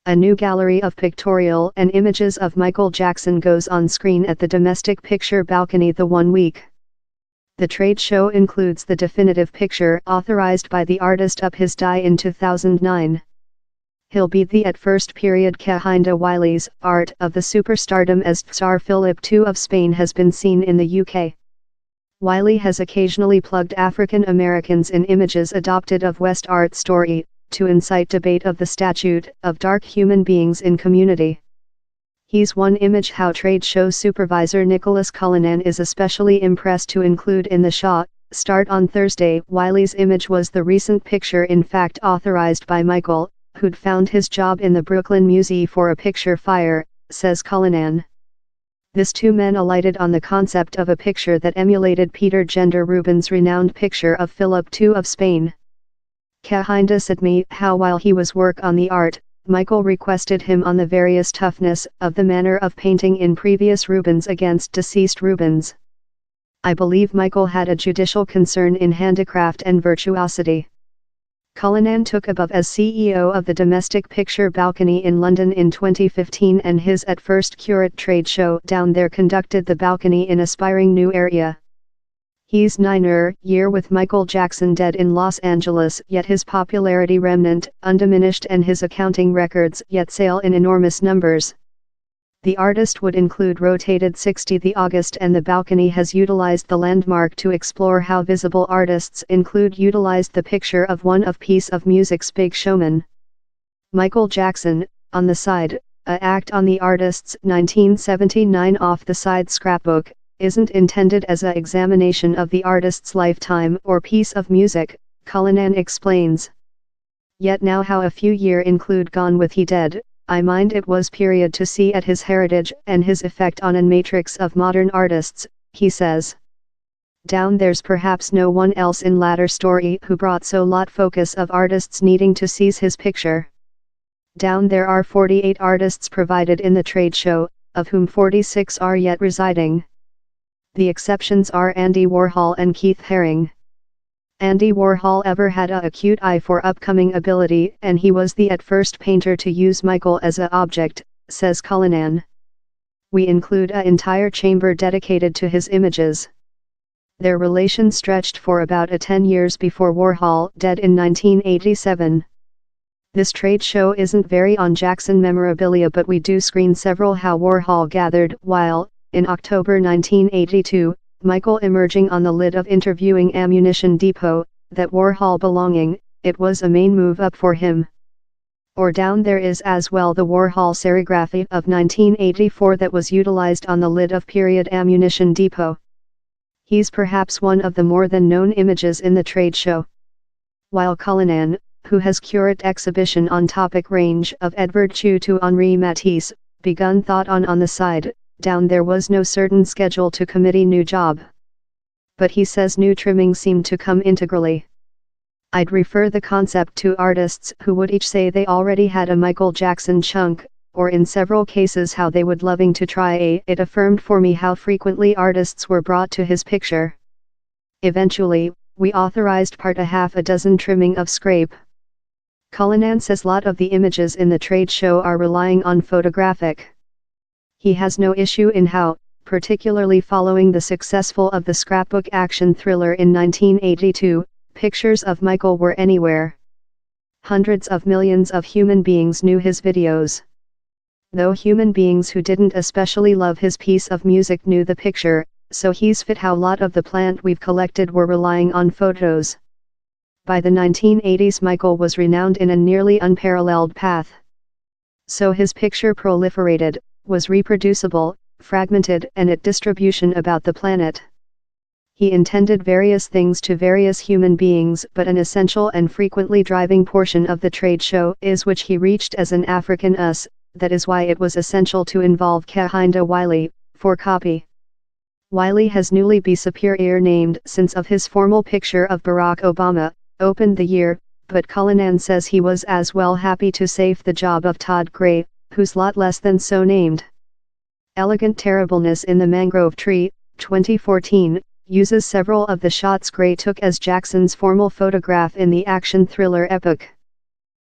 A new gallery of pictorial and images of Michael Jackson goes on screen at the Domestic Picture Balcony the 1 week. The trade show includes the definitive picture authorized by the artist up his die in 2009. He'll be the at first period Kehinde Wiley's art of the superstardom as Tsar Philip II of Spain has been seen in the UK. Wiley has occasionally plugged African Americans in images adopted of West art story, to incite debate of the statute of dark human beings in community. He's one image how trade show supervisor Nicholas Cullinan is especially impressed to include in the shot. Start on Thursday. Wiley's image was the recent picture in fact authorized by Michael, who'd found his job in the Brooklyn Museum for a picture fire, says Cullinan. This two men alighted on the concept of a picture that emulated Peter Gender Rubens' renowned picture of Philip II of Spain. Kehinde said me how while he was work on the art, Michael requested him on the various toughness of the manner of painting in previous Rubens against deceased Rubens. I believe Michael had a judicial concern in handicraft and virtuosity. Cullinan took above as CEO of the Domestic Picture Balcony in London in 2015 and his at first curate trade show down there conducted the balcony in aspiring new area. He's 9th year with Michael Jackson dead in Los Angeles, yet his popularity remnant, undiminished, and his accounting records yet sale in enormous numbers. The artist would include rotated 60 the August, and the balcony has utilized the landmark to explore how visible artists include utilized the picture of one of piece of music's big showman. Michael Jackson, on the side, a act on the artist's 1979 off the side scrapbook, isn't intended as a examination of the artist's lifetime or piece of music, Cullinan explains. Yet now how a few year include Gone with He Dead, I mind it was period to see at his heritage and his effect on an matrix of modern artists, he says. Down there's perhaps no one else in latter story who brought so lot focus of artists needing to seize his picture. Down there are 48 artists provided in the trade show, of whom 46 are yet residing. The exceptions are Andy Warhol and Keith Haring. Andy Warhol ever had a acute eye for upcoming ability, and he was the at first painter to use Michael as a object, says Cullinan. We include a entire chamber dedicated to his images. Their relation stretched for about 10 years before Warhol dead in 1987. This trade show isn't very on Jackson memorabilia, but we do screen several how Warhol gathered while, in October 1982, Michael emerging on the lid of Interviewing Ammunition Depot, that Warhol belonging, it was a main move up for him. Or down there is as well the Warhol serigraphy of 1984 that was utilized on the lid of period Ammunition Depot. He's perhaps one of the more than known images in the trade show. While Cullinan, who has curate exhibition on topic range of Edvard Chu to Henri Matisse, begun thought on the side, down there was no certain schedule to committee new job. But he says new trimming seemed to come integrally. I'd refer the concept to artists who would each say they already had a Michael Jackson chunk, or in several cases how they would loving to try it affirmed for me how frequently artists were brought to his picture. Eventually, we authorized part a half a dozen trimming of scrape. Cullinan says lot of the images in the trade show are relying on photographic. He has no issue in how, particularly following the successful of the scrapbook action thriller in 1982, pictures of Michael were anywhere. Hundreds of millions of human beings knew his videos. Though human beings who didn't especially love his piece of music knew the picture, so he's fit how lot of the plant we've collected were relying on photos. By the 1980s Michael was renowned in a nearly unparalleled path. So his picture proliferated, was reproducible, fragmented, and at distribution about the planet. He intended various things to various human beings, but an essential and frequently driving portion of the trade show is which he reached as an African us. That is why it was essential to involve Kehinde Wiley, for copy. Wiley has newly be superior named since of his formal picture of Barack Obama, opened the year, but Cullinan says he was as well happy to save the job of Todd Gray, who's lot less than so named. Elegant Terribleness in the Mangrove Tree, 2014, uses several of the shots Gray took as Jackson's formal photograph in the action thriller epoch.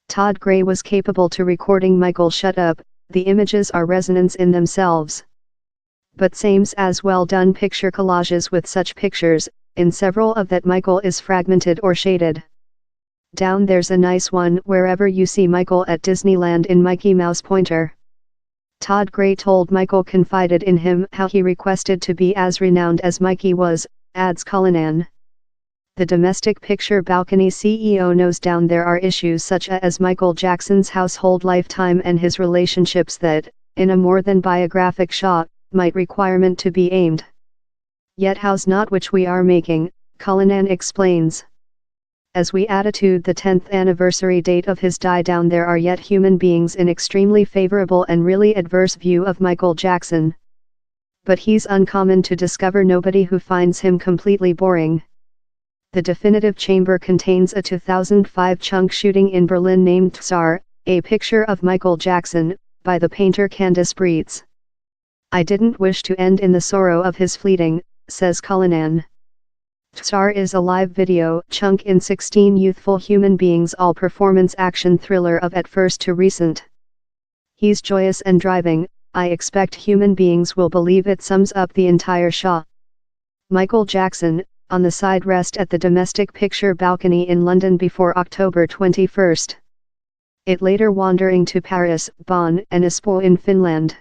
Todd Gray was capable to recording Michael shut up, the images are resonance in themselves. But Sames as well done picture collages with such pictures, in several of that Michael is fragmented or shaded. Down there's a nice one wherever you see Michael at Disneyland in Mickey Mouse pointer. Todd Gray told Michael confided in him how he requested to be as renowned as Mikey was, adds Cullinan. The Domestic Picture Balcony CEO knows down there are issues such as Michael Jackson's household lifetime and his relationships that, in a more than biographic shot, might requirement to be aimed. Yet how's not which we are making, Cullinan explains. As we attitude the 10th anniversary date of his die down there are yet human beings in extremely favorable and really adverse view of Michael Jackson. But he's uncommon to discover nobody who finds him completely boring. The definitive chamber contains a 2005 chunk shooting in Berlin named Tsar, a picture of Michael Jackson, by the painter Candice Breitz. I didn't wish to end in the sorrow of his fleeting, says Cullinan. Tsar is a live video chunk in 16 youthful human beings all performance action thriller of at first to recent. He's joyous and driving, I expect human beings will believe it sums up the entire shot. Michael Jackson, on the side rest at the Domestic Picture Balcony in London before October 21. It later wandering to Paris, Bonn and Espoo in Finland.